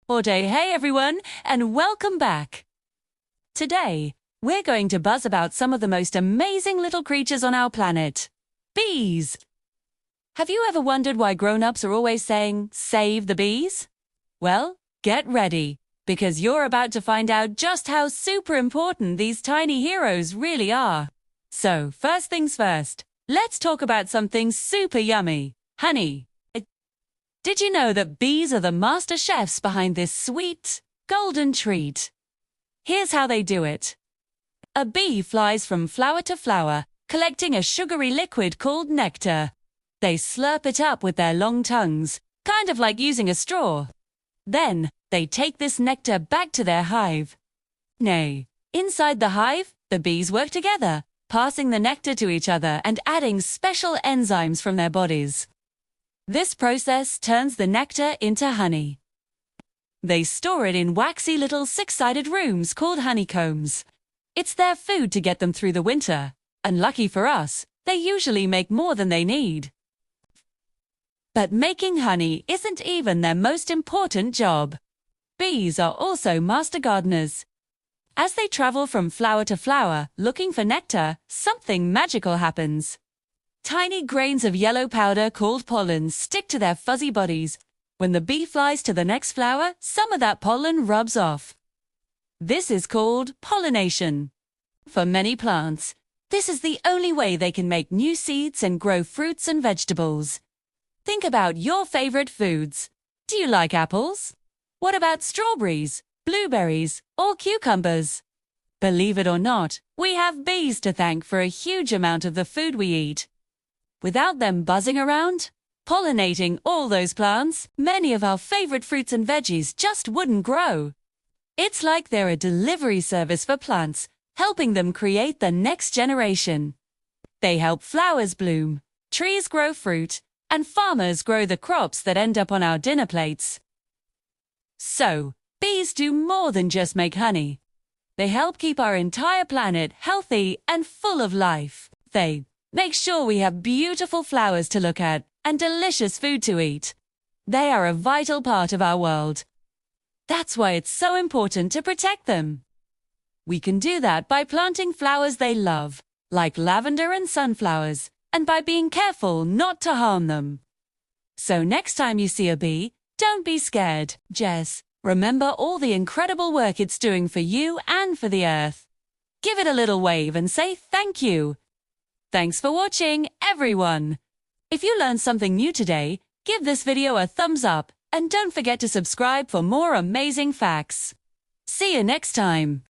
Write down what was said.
Or day, hey everyone, and welcome back. Today, we're going to buzz about some of the most amazing little creatures on our planet. Bees! Have you ever wondered why grown-ups are always saying, save the bees? Well, get ready, because you're about to find out just how super important these tiny heroes really are. So, first things first, let's talk about something super yummy, honey. Did you know that bees are the master chefs behind this sweet, golden treat? Here's how they do it. A bee flies from flower to flower, collecting a sugary liquid called nectar. They slurp it up with their long tongues, kind of like using a straw. Then, they take this nectar back to their hive. Inside the hive, the bees work together, passing the nectar to each other and adding special enzymes from their bodies. This process turns the nectar into honey. They store it in waxy little six-sided rooms called honeycombs. It's their food to get them through the winter, and lucky for us, they usually make more than they need. But making honey isn't even their most important job. Bees are also master gardeners. As they travel from flower to flower looking for nectar, something magical happens. Tiny grains of yellow powder called pollen stick to their fuzzy bodies. When the bee flies to the next flower, some of that pollen rubs off. This is called pollination. For many plants, this is the only way they can make new seeds and grow fruits and vegetables. Think about your favorite foods. Do you like apples? What about strawberries, blueberries, or cucumbers? Believe it or not, we have bees to thank for a huge amount of the food we eat. Without them buzzing around, pollinating all those plants, many of our favorite fruits and veggies just wouldn't grow. It's like they're a delivery service for plants, helping them create the next generation. They help flowers bloom, trees grow fruit, and farmers grow the crops that end up on our dinner plates. So, bees do more than just make honey. They help keep our entire planet healthy and full of life. They make sure we have beautiful flowers to look at and delicious food to eat. They are a vital part of our world. That's why it's so important to protect them. We can do that by planting flowers they love, like lavender and sunflowers, and by being careful not to harm them. So next time you see a bee, don't be scared. Just remember all the incredible work it's doing for you and for the earth. Give it a little wave and say thank you. Thanks for watching, everyone! If you learned something new today, give this video a thumbs up and don't forget to subscribe for more amazing facts. See you next time!